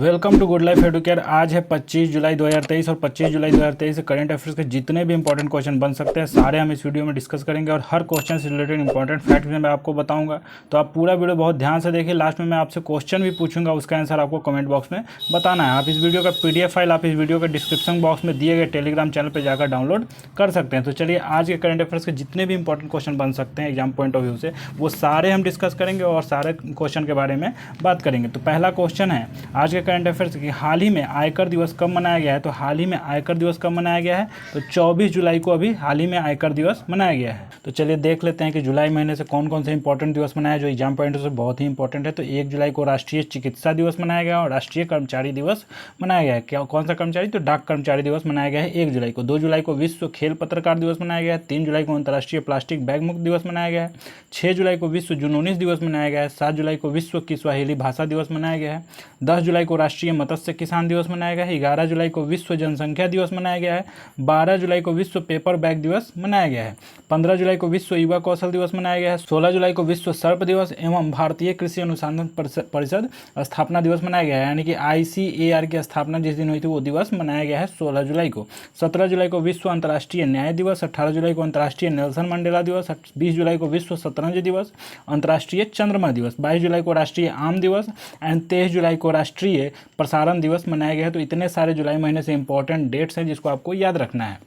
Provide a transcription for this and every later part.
Welcome to Good Life Educare. आज है 25 जुलाई 2023 और 25 जुलाई 2023 से करंट अफेयर्स के जितने भी इंपॉर्टेंट क्वेश्चन बन सकते हैं सारे हम इस वीडियो में डिस्कस करेंगे और हर क्वेश्चन से रिलेटेड इंपॉर्टेंट फैक्ट भी मैं आपको बताऊंगा। तो आप पूरा वीडियो बहुत ध्यान से देखिए। लास्ट में मैं आपसे क्वेश्चन भी पूछूंगा, उसका आंसर आपको कमेंट बॉक्स में बताना है। आप इस वीडियो का PDF फाइल आप इस वीडियो के डिस्क्रिप्शन बॉक्स में दिए गए टेलीग्राम चैनल पर जाकर डाउनलोड कर सकते हैं। तो चलिए आज के करंट अफेयर्स के जितने भी इंपॉर्टेंट क्वेश्चन बन सकते हैं एग्जाम पॉइंट ऑफ व्यू से वो सारे हम डिस्कस करेंगे और सारे क्वेश्चन के बारे में बात करेंगे। तो पहला क्वेश्चन है आज के करंट अफेयर्स की, हाल ही में आयकर दिवस कब मनाया गया है? तो हाल ही में आयकर दिवस कब मनाया गया है? तो 24 जुलाई को अभी हाल ही में आयकर दिवस मनाया गया है। तो चलिए देख लेते हैं कि जुलाई महीने से कौन कौन से इंपॉर्टेंट दिवस मनाया जो एग्जाम पॉइंट से बहुत ही इंपॉर्टेंट है। तो 1 जुलाई को राष्ट्रीय चिकित्सा दिवस मनाया गया और राष्ट्रीय कर्मचारी दिवस मनाया गया है। क्या कौन सा कर्मचारी? तो डाक कर्मचारी दिवस मनाया गया है 1 जुलाई को। 2 जुलाई को विश्व खेल पत्रकार दिवस मनाया गया है। 3 जुलाई को अंतर्राष्ट्रीय प्लास्टिक बैग मुक्त दिवस मनाया गया है। 6 जुलाई को विश्व जुनूनी दिवस मनाया गया है। 7 जुलाई को विश्व किस्वाहिली भाषा दिवस मनाया गया है। 10 जुलाई को राष्ट्रीय मत्स्य किसान दिवस मनाया गया है। 11 जुलाई को विश्व जनसंख्या दिवस मनाया गया है। 12 जुलाई को विश्व पेपर बैग दिवस मनाया गया है। 15 जुलाई को विश्व युवा कौशल दिवस मनाया गया है। 16 जुलाई को विश्व सर्प दिवस एवं भारतीय कृषि अनुसंधान परिषद स्थापना दिवस मनाया गया है, यानी कि ICAR की स्थापना जिस दिन हुई थी वो दिवस मनाया गया है 16 जुलाई को। 17 जुलाई को विश्व अंतर्राष्ट्रीय न्याय दिवस। 18 जुलाई को अंतर्राष्ट्रीय नेल्सन मंडेला दिवस। 20 जुलाई को विश्व शतरंज दिवस, अंतर्राष्ट्रीय चंद्रमा दिवस। 22 जुलाई को राष्ट्रीय आम दिवस एंड 23 जुलाई को राष्ट्रीय प्रसारण दिवस मनाया गया है। तो इतने सारे जुलाई महीने से इंपॉर्टेंट डेट्स हैं जिसको आपको याद रखना है।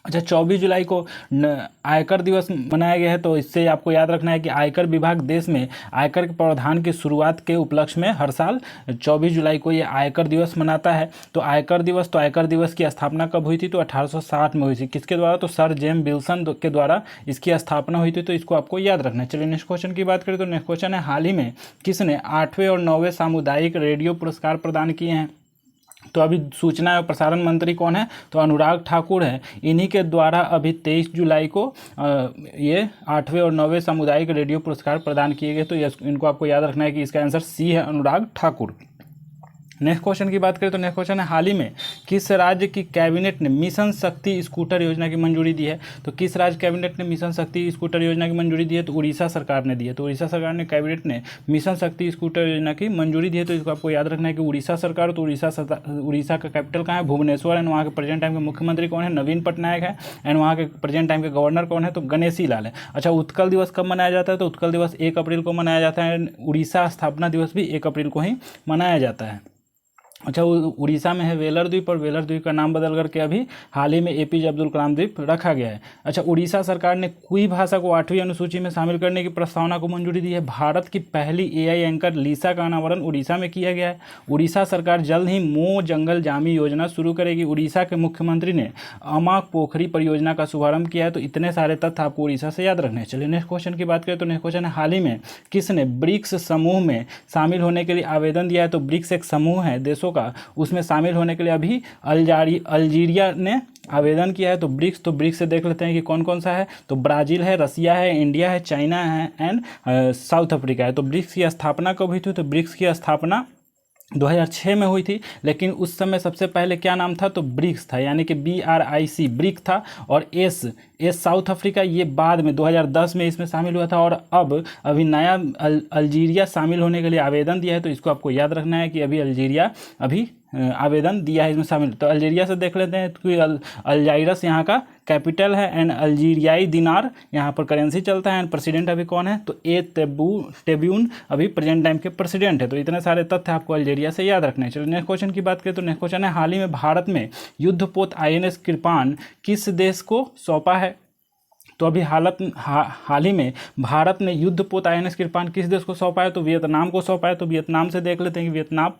अच्छा, 24 जुलाई को आयकर दिवस मनाया गया है। तो इससे आपको याद रखना है कि आयकर विभाग देश में आयकर के प्रावधान की शुरुआत के उपलक्ष्य में हर साल 24 जुलाई को ये आयकर दिवस मनाता है। तो आयकर दिवस की स्थापना कब हुई थी? तो 1860 में हुई थी। किसके द्वारा? तो सर जेम्स विल्सन के द्वारा इसकी स्थापना हुई थी। तो इसको आपको याद रखना है। चलिए नेक्स्ट क्वेश्चन की बात करें तो नेक्स्ट क्वेश्चन है, हाल ही में किसने 8वें और 9वें सामुदायिक रेडियो पुरस्कार प्रदान किए हैं? तो अभी सूचना एवं प्रसारण मंत्री कौन है? तो अनुराग ठाकुर है। इन्हीं के द्वारा अभी 23 जुलाई को ये 8वें और 9वें सामुदायिक रेडियो पुरस्कार प्रदान किए गए। तो इनको आपको याद रखना है कि इसका आंसर C है, अनुराग ठाकुर। नेक्स्ट क्वेश्चन की बात करें तो नेक्स्ट क्वेश्चन है, हाल ही में किस राज्य की कैबिनेट ने मिशन शक्ति स्कूटर योजना की मंजूरी दी है? तो किस राज्य कैबिनेट ने मिशन शक्ति स्कूटर योजना की मंजूरी दी है? तो उड़ीसा सरकार ने दी है। तो उड़ीसा सरकार ने कैबिनेट ने मिशन शक्ति स्कूटर योजना की मंजूरी दी है। तो इसको आपको याद रखना है कि उड़ीसा सरकार, तो उड़ीसा का कैपिटल कहाँ है? भुवनेश्वर एंड वहाँ के प्रेजेंट टाइम के मुख्यमंत्री कौन है? नवीन पटनायक है। एंड वहाँ के प्रेजेंट टाइम के गवर्नर कौन है? तो गणेशी लाल है। अच्छा, उत्कल दिवस कब मनाया जाता है? तो उत्कल दिवस 1 अप्रैल को मनाया जाता है। उड़ीसा स्थापना दिवस भी 1 अप्रैल को ही मनाया जाता है। अच्छा, उड़ीसा में है वेलर द्वीप और वेलर द्वीप का नाम बदल करके अभी हाल ही में APJ अब्दुल कलाम द्वीप रखा गया है। अच्छा, उड़ीसा सरकार ने कुई भाषा को 8वीं अनुसूची में शामिल करने की प्रस्तावना को मंजूरी दी है। भारत की पहली AI एंकर लीसा का अनावरण उड़ीसा में किया गया है। उड़ीसा सरकार जल्द ही मो जंगल जामी योजना शुरू करेगी। उड़ीसा के मुख्यमंत्री ने अमाक पोखरी परियोजना का शुभारंभ किया है। तो इतने सारे तथ्य आपको उड़ीसा से याद रखने हैं। चलिए नेक्स्ट क्वेश्चन की बात करें तो नेक्स्ट क्वेश्चन है, हाल ही में किसने ब्रिक्स समूह में शामिल होने के लिए आवेदन दिया है? तो ब्रिक्स एक समूह है देशों का, उसमें शामिल होने के लिए अभी अल्जीरिया ने आवेदन किया है। तो ब्रिक्स से देख लेते हैं कि कौन कौन सा है। तो ब्राज़ील है, रसिया है, इंडिया है, चाइना है एंड साउथ अफ्रीका है। तो ब्रिक्स की स्थापना कब हुई थी? तो ब्रिक्स की स्थापना 2006 में हुई थी। लेकिन उस समय सबसे पहले क्या नाम था? तो ब्रिक्स था, यानी कि BRIC ब्रिक था। और एस साउथ अफ्रीका ये बाद में 2010 में इसमें शामिल हुआ था। और अब अभी नया अल्जीरिया शामिल होने के लिए आवेदन दिया है। तो इसको आपको याद रखना है कि अभी अल्जीरिया अभी आवेदन दिया है इसमें शामिल। तो अल्जीरिया से देख लेते हैं कि अल्जाइरस यहाँ का कैपिटल है एंड अल्जीरियाई दिनार यहाँ पर करेंसी चलता है। एंड प्रेसिडेंट अभी कौन है? तो टेब्यून अभी प्रेजेंट टाइम के प्रेसिडेंट है। तो इतने सारे तथ्य आपको अल्जीरिया से याद रखने हैं। चलिए नेक्स्ट क्वेश्चन की बात करें तो नेक्स्ट क्वेश्चन है, हाल ही में भारत में युद्धपोत INS कृपाण किस देश को सौंपा है? तो अभी हाल ही में भारत ने युद्धपोत INS कृपाण किस देश को सौंपा है? तो वियतनाम को सौंपा है। तो वियतनाम से देख लेते हैं कि वियतनाम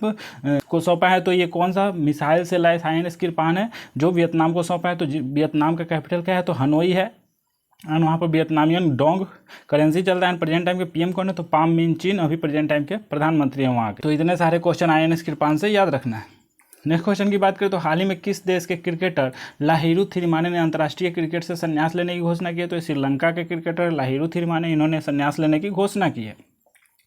को सौंपा है। तो ये कौन सा मिसाइल से लैस INS कृपाण है जो वियतनाम को सौंपा है? तो वियतनाम का कैपिटल क्या है? तो हनोई है। एंड वहाँ पर वियतनामियन डोंग करेंसी चल रहा है। प्रेजेंट टाइम के PM कौन है? तो पाम मिन चिन अभी प्रेजेंट टाइम के प्रधानमंत्री हैं वहाँ के। तो इतने सारे क्वेश्चन INS कृपाण से याद रखना है। नेक्स्ट क्वेश्चन की बात करें तो हाल ही में किस देश के क्रिकेटर लाहिरू थिरिमाने ने अंतर्राष्ट्रीय क्रिकेट से संन्यास लेने की घोषणा की है? तो श्रीलंका के क्रिकेटर लाहिरू थिरिमाने इन्होंने संन्यास लेने की घोषणा की है।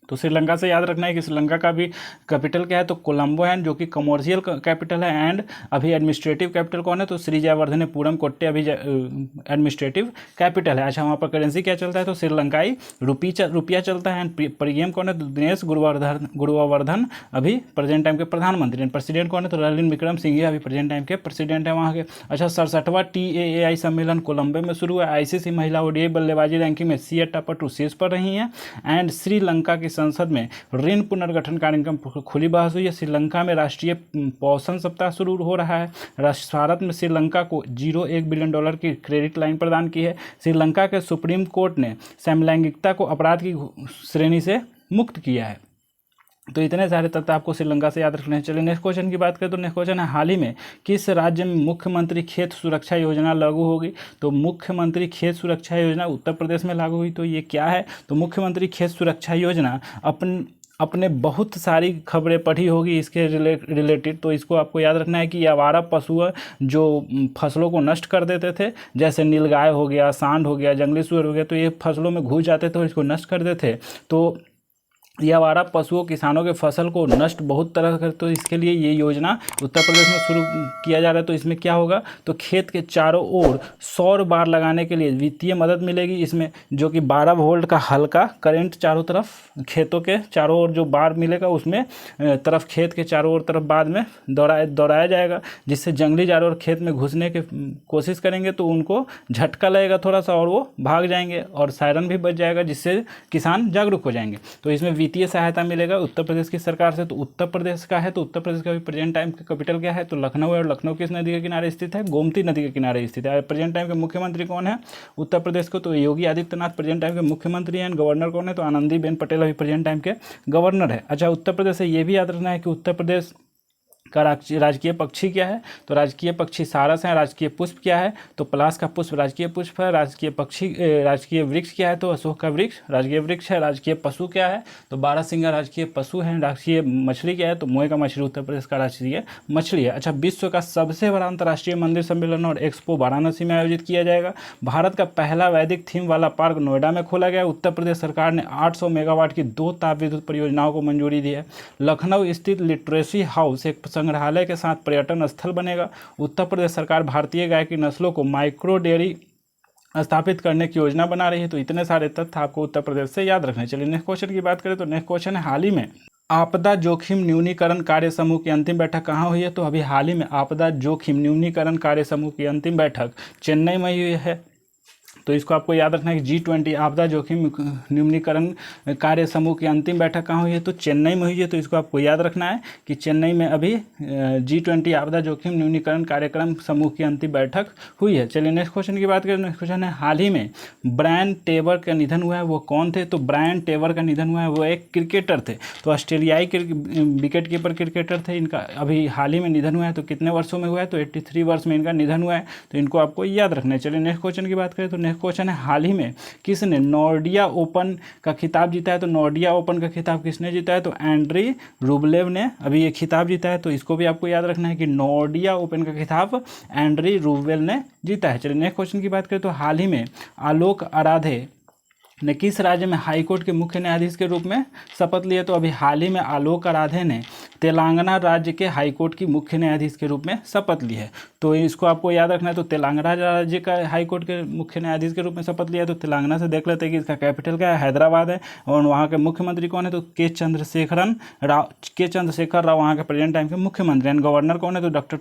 तो श्रीलंका से याद रखना है कि श्रीलंका का भी कैपिटल क्या है, तो कोलंबो है जो कि कमर्शियल कैपिटल है। एंड अभी एडमिनिस्ट्रेटिव कैपिटल कौन है, तो श्री जयवर्धनेपुरम कोट्टे अभी एडमिनिस्ट्रेटिव कैपिटल है। अच्छा, वहाँ पर करेंसी क्या चलता है, तो श्रीलंकाई रुपया चलता है। एंड पीएम कौन है, तो दिनेश गुरुवर्धन अभी प्रेजेंट टाइम के प्रधानमंत्री हैं। प्रेसिडेंट कौन है, तो रणनील विक्रम सिंघे अभी प्रेजेंट टाइम के प्रेसिडेंट है वहाँ के। अच्छा, 67वां TAAI सम्मेलन कोलंबो में शुरू हुआ। ICC महिला ODI बल्लेबाजी रैंकिंग में सिया टपर शीर्ष पर रही हैं। एंड श्रीलंका की संसद में ऋण पुनर्गठन कार्यक्रम खुली बहस हुई है। श्रीलंका में राष्ट्रीय पोषण सप्ताह शुरू हो रहा है। भारत में श्रीलंका को $0.1 बिलियन की क्रेडिट लाइन प्रदान की है। श्रीलंका के सुप्रीम कोर्ट ने समलैंगिकता को अपराध की श्रेणी से मुक्त किया है। तो इतने सारे तथ्य आपको श्रीलंका से याद रखने हैं। चलिए नेक्स्ट क्वेश्चन की बात करें तो नेक्स्ट क्वेश्चन है, हाल ही में किस राज्य में मुख्यमंत्री खेत सुरक्षा योजना लागू होगी। तो मुख्यमंत्री खेत सुरक्षा योजना उत्तर प्रदेश में लागू हुई। तो ये क्या है, तो मुख्यमंत्री खेत सुरक्षा योजना अपने बहुत सारी खबरें पढ़ी होगी इसके रिलेटेड। तो इसको आपको याद रखना है कि ये आवारा पशु जो फसलों को नष्ट कर देते थे, जैसे नीलगाय हो गया, सांड हो गया, जंगली सुअर हो गया, तो ये फसलों में घुस जाते थे और इसको नष्ट कर देते थे। तो ये आवारा पशुओं किसानों के फसल को नष्ट बहुत तरह कर, तो इसके लिए ये योजना उत्तर प्रदेश में शुरू किया जा रहा है। तो इसमें क्या होगा, तो खेत के चारों ओर सौर बार लगाने के लिए वित्तीय मदद मिलेगी इसमें, जो कि 12 वोल्ट का हल्का करंट चारों तरफ खेतों के चारों ओर जो बार मिलेगा उसमें तरफ खेत के चारों ओर तरफ बाद में दौड़ाया जाएगा, जिससे जंगली जानवर खेत में घुसने की कोशिश करेंगे तो उनको झटका लगेगा थोड़ा सा और वो भाग जाएंगे और सायरन भी बच जाएगा, जिससे किसान जागरूक हो जाएंगे। तो इसमें वित्तीय सहायता मिलेगा उत्तर प्रदेश की सरकार से। तो उत्तर प्रदेश का है, तो उत्तर प्रदेश का भी प्रेजेंट टाइम का कैपिटल क्या है, तो लखनऊ है। और लखनऊ किस नदी के किनारे स्थित है, गोमती नदी के किनारे स्थित है। प्रेजेंट टाइम के मुख्यमंत्री कौन है उत्तर प्रदेश को, तो योगी आदित्यनाथ प्रेजेंट टाइम के मुख्यमंत्री हैं। गवर्नर कौन है, तो आनंदीबेन पटेल अभी प्रेजेंट टाइम के गवर्नर है। अच्छा, उत्तर प्रदेश से ये भी याद रखना है कि उत्तर प्रदेश का राजकीय पक्षी क्या है, तो राजकीय पक्षी सारस है। राजकीय पुष्प क्या है, तो पलाश का पुष्प राजकीय पुष्प है। राजकीय पक्षी राजकीय वृक्ष क्या है, तो अशोक का वृक्ष राजकीय वृक्ष है। राजकीय पशु क्या है, तो बारहसिंगा राजकीय पशु है। राजकीय मछली क्या है, तो मोए का मछली उत्तर प्रदेश का राष्ट्रीय मछली है। अच्छा, विश्व का सबसे बड़ा अंतर्राष्ट्रीय मंदिर सम्मेलन और एक्सपो वाराणसी में आयोजित किया जाएगा। भारत का पहला वैदिक थीम वाला पार्क नोएडा में खोला गया। उत्तर प्रदेश सरकार ने 800 मेगावाट की 2 ताप विद्युत परियोजनाओं को मंजूरी दी है। लखनऊ स्थित लिटरेसी हाउस एक संग्रहालय के साथ पर्यटन स्थल बनेगा। उत्तर प्रदेश सरकार भारतीय गाय की नस्लों को माइक्रो डेयरी स्थापित करने की योजना बना रही है। तो इतने सारे तथ्य आपको उत्तर प्रदेश से याद रखने। चलिए नेक्स्ट क्वेश्चन की बात करें तो नेक्स्ट क्वेश्चन है, हाल ही में आपदा जोखिम न्यूनीकरण कार्य समूह की अंतिम बैठक कहाँ हुई है। तो अभी हाल ही में आपदा जोखिम न्यूनीकरण कार्य समूह की अंतिम बैठक चेन्नई में हुई है। तो इसको आपको याद रखना है कि G20 आपदा जोखिम न्यूनीकरण कार्य समूह की अंतिम बैठक कहाँ हुई है, तो चेन्नई में हुई है। तो इसको आपको याद रखना है कि चेन्नई में अभी G20 आपदा जोखिम न्यूनीकरण कार्यक्रम समूह की अंतिम बैठक हुई है। चलिए नेक्स्ट क्वेश्चन की बात करें। नेक्स्ट क्वेश्चन है, हाल ही में ब्रायन टेबर का निधन हुआ है, वो कौन थे। तो ब्रायन टेबर का निधन हुआ है, वो एक क्रिकेटर थे। तो ऑस्ट्रेलियाई विकेट कीपर क्रिकेटर थे। इनका अभी हाल ही में निधन हुआ है। तो कितने वर्षों में हुआ है, तो 83 वर्ष में इनका निधन हुआ है। तो इनको आपको याद रखना है। चलिए नेक्स्ट क्वेश्चन की बात करें तो क्वेश्चन है, हाल ही में किसने नॉर्डिया ओपन का खिताब जीता है। तो नॉर्डिया ओपन का खिताब किसने जीता है, तो एंड्री रूबलेव ने अभी ये खिताब जीता है। तो इसको भी आपको याद रखना है कि नॉर्डिया ओपन का खिताब एंड्री रूबलेव ने जीता है। चलिए नेक्स्ट क्वेश्चन की बात करें तो हाल ही में आलोक आराधे ने किस राज्य में हाईकोर्ट के मुख्य न्यायाधीश के रूप में शपथ लिया। तो अभी हाल ही में आलोक आराधे ने तेलंगाना राज्य के हाईकोर्ट की मुख्य न्यायाधीश के रूप में शपथ ली है। तो इसको आपको याद रखना है। तो तेलंगाना राज्य का हाईकोर्ट के मुख्य न्यायाधीश के रूप में शपथ लिया। तो तेलंगाना से देख लेते हैं कि इसका कैपिटल क्या है, हैदराबाद है। और वहाँ के मुख्यमंत्री कौन है, तो के चंद्रशेखर राव वहाँ के प्रेजेंट टाइम के मुख्यमंत्री हैं। गवर्नर कौन है, तो डॉक्टर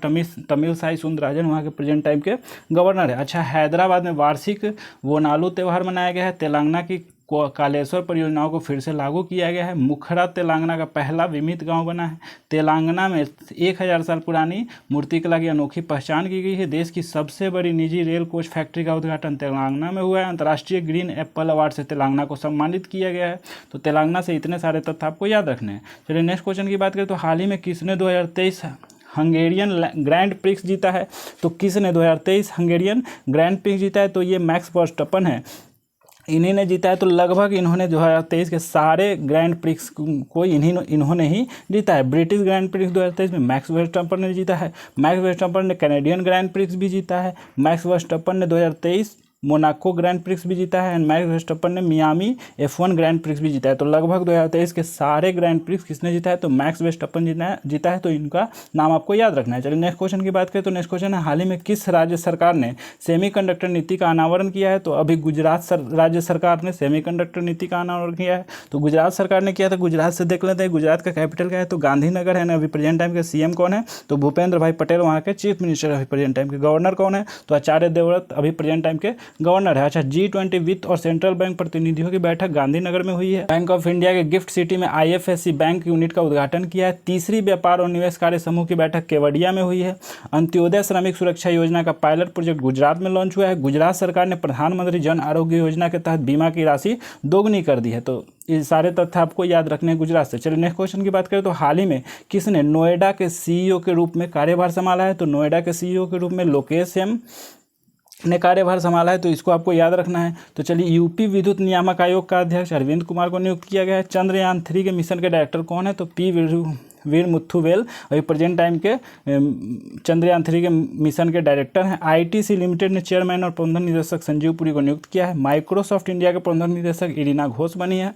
तमिलसाई सुंदरराजन वहाँ के प्रेजेंट टाइम के गवर्नर है। अच्छा, हैदराबाद में वार्षिक वोनालू त्यौहार मनाया गया है। तेलंगाना की कालेश्वर परियोजनाओं को फिर से लागू किया गया है। मुखरा तेलंगाना का पहला विमित गांव बना है। तेलंगाना में 1000 साल पुरानी मूर्तिकला की अनोखी पहचान की गई है। देश की सबसे बड़ी निजी रेल कोच फैक्ट्री का उद्घाटन तेलंगाना में हुआ है। अंतर्राष्ट्रीय ग्रीन एप्पल अवार्ड से तेलंगाना को सम्मानित किया गया है। तो तेलंगाना से इतने सारे तथ्य आपको याद रखने हैं। चलिए नेक्स्ट क्वेश्चन की बात करें तो हाल ही में किसने 2023 हंगेरियन ग्रैंड प्रिक्स जीता है। तो किसने 2023 हंगेरियन ग्रैंड प्रिक्स जीता है, तो ये मैक्स वर्स्टैपेन है, इन्हीं ने जीता है। तो लगभग इन्होंने 2023 के सारे ग्रैंड प्रिक्स को इन्होंने ही जीता है। ब्रिटिश ग्रैंड प्रिक्स 2023 में मैक्स वर्स्टैपेन ने जीता है। मैक्स वर्स्टैपेन ने कैनेडियन ग्रैंड प्रिक्स भी जीता है। मैक्स वर्स्टैपेन ने 2023 मोनाको ग्रैंड प्रिक्स भी जीता है एंड मैक्स वर्स्टेपन ने मियामी F1 ग्रैंड प्रिक्स भी जीता है। तो लगभग 2023 के सारे ग्रैंड प्रिक्स किसने जीता है, तो मैक्स वर्स्टेपन जीता है। तो इनका नाम आपको याद रखना है। चलिए नेक्स्ट क्वेश्चन की बात करें तो नेक्स्ट क्वेश्चन है, हाल ही में किस राज्य सरकार ने सेमीकंडक्टर नीति का अनावरण किया है। तो अभी गुजरात राज्य सरकार ने सेमीकंडक्टर नीति का अनावरण किया है। तो गुजरात सरकार ने किया था। गुजरात से देख लेते हैं गुजरात का कैपिटल क्या है, तो गांधीनगर है ना। अभी प्रेजेंट टाइम के CM कौन है, तो भूपेंद्र भाई पटेल वहाँ के चीफ मिनिस्टर। अभी प्रेजेंट टाइम के गवर्नर कौन है, तो आचार्य देवव्रत अभी प्रेजेंट टाइम के गवर्नर है। अच्छा, G20 वित्त और सेंट्रल बैंक प्रतिनिधियों की बैठक गांधीनगर में हुई है। बैंक ऑफ इंडिया के गिफ्ट सिटी में IFSC बैंक यूनिट का उद्घाटन किया है। तीसरी व्यापार और निवेश कार्य समूह की बैठक केवड़िया में हुई है। अंत्योदय श्रमिक सुरक्षा योजना का पायलट प्रोजेक्ट गुजरात में लॉन्च हुआ है। गुजरात सरकार ने प्रधानमंत्री जन आरोग्य योजना के तहत बीमा की राशि दोगुनी कर दी है। तो ये सारे तथ्य आपको याद रखने हैं गुजरात से। चलिए नेक्स्ट क्वेश्चन की बात करें तो हाल ही में किसने नोएडा के CEO के रूप में कार्यभार संभाला है। तो नोएडा के CEO के रूप में लोकेश एम ने कार्यभार संभाला है। तो इसको आपको याद रखना है। तो चलिए यूपी विद्युत नियामक आयोग का अध्यक्ष अरविंद कुमार को नियुक्त किया गया है। चंद्रयान 3 के मिशन के डायरेक्टर कौन है, तो P वीर मुथुवेल अभी प्रेजेंट टाइम के चंद्रयान 3 के मिशन के डायरेक्टर हैं। ITC लिमिटेड ने चेयरमैन और प्रबंधन निदेशक संजीव पुरी को नियुक्त किया है। माइक्रोसॉफ्ट इंडिया के प्रबंधन निदेशक इरीना घोष बनी है।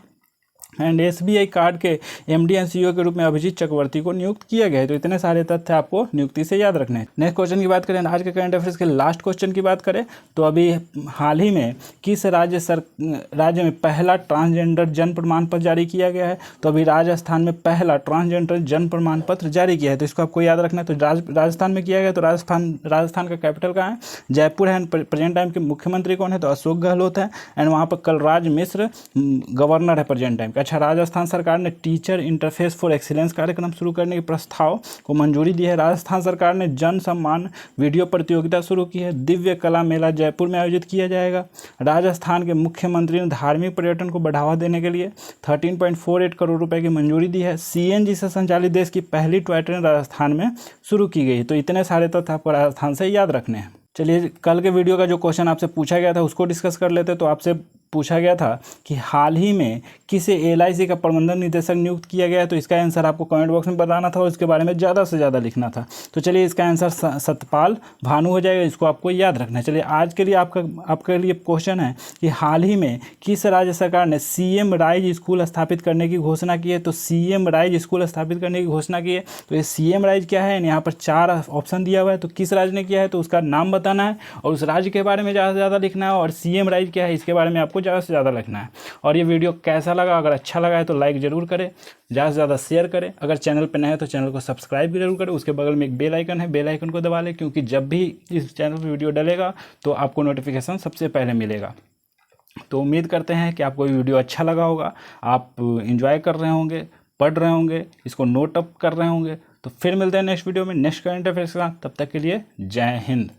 एंड SBI कार्ड के MD एंड CEO के रूप में अभिजीत चक्रवर्ती को नियुक्त किया गया है। तो इतने सारे तथ्य आपको नियुक्ति से याद रखने हैं। नेक्स्ट क्वेश्चन की बात करें, आज के करंट अफेयर्स के लास्ट क्वेश्चन की बात करें तो अभी हाल ही में किस राज्य में पहला ट्रांसजेंडर जन्म प्रमाण पत्र जारी किया गया है। तो अभी राजस्थान में पहला ट्रांसजेंडर जन्म प्रमाण पत्र जारी किया है। तो इसको आपको याद रखना है। तो राजस्थान में किया गया। तो राजस्थान का कैपिटल कहाँ है, जयपुर है। एंड प्रेजेंट टाइम के मुख्यमंत्री कौन है, तो अशोक गहलोत है। एंड वहाँ पर कलराज मिश्र गवर्नर है प्रेजेंट टाइम का। अच्छा, राजस्थान सरकार ने टीचर इंटरफेस फॉर एक्सीलेंस कार्यक्रम शुरू करने के प्रस्ताव को मंजूरी दी है। राजस्थान सरकार ने जन सम्मान वीडियो प्रतियोगिता शुरू की है। दिव्य कला मेला जयपुर में आयोजित किया जाएगा। राजस्थान के मुख्यमंत्री ने धार्मिक पर्यटन को बढ़ावा देने के लिए 13.48 करोड़ रुपए की मंजूरी दी है। CNG से संचालित देश की पहली टॉय ट्रेन राजस्थान में शुरू की गई। तो इतने सारे तथ्य आपको राजस्थान से याद रखने हैं। चलिए कल के वीडियो का जो क्वेश्चन आपसे पूछा गया था उसको डिस्कस कर लेते। तो आपसे पूछा गया था कि हाल ही में किसे LIC का प्रबंधन निदेशक नियुक्त किया गया है। तो इसका आंसर आपको कमेंट बॉक्स में बताना था और इसके बारे में ज़्यादा से ज़्यादा लिखना था। तो चलिए इसका आंसर सतपाल भानु हो जाएगा। इसको आपको याद रखना है। चलिए आज के लिए आपके लिए क्वेश्चन है कि हाल ही में किस राज्य सरकार ने CM राइज स्कूल स्थापित करने की घोषणा की है। तो CM राइज स्कूल स्थापित करने की घोषणा की है। तो ये CM राइज क्या है, यहाँ पर 4 ऑप्शन दिया हुआ है। तो किस राज्य ने किया है तो उसका नाम बताना है और उस राज्य के बारे में ज़्यादा से ज़्यादा लिखना है। और CM राइज क्या है इसके बारे में आपको ज़्यादा से ज़्यादा लिखना है। और ये वीडियो कैसा लगा, अगर अच्छा लगा है तो लाइक ज़रूर करें, ज़्यादा से ज़्यादा शेयर करें। अगर चैनल पर नए हैं तो चैनल को सब्सक्राइब भी जरूर करें। उसके बगल में एक बेल आइकन है, बेल आइकन को दबा लें, क्योंकि जब भी इस चैनल पर वीडियो डलेगा तो आपको नोटिफिकेशन सबसे पहले मिलेगा। तो उम्मीद करते हैं कि आपको ये वीडियो अच्छा लगा होगा, आप इंजॉय कर रहे होंगे, पढ़ रहे होंगे, इसको नोट अप कर रहे होंगे। तो फिर मिलते हैं नेक्स्ट वीडियो में नेक्स्ट करंट अफेयर्स के साथ। तब तक के लिए जय हिंद।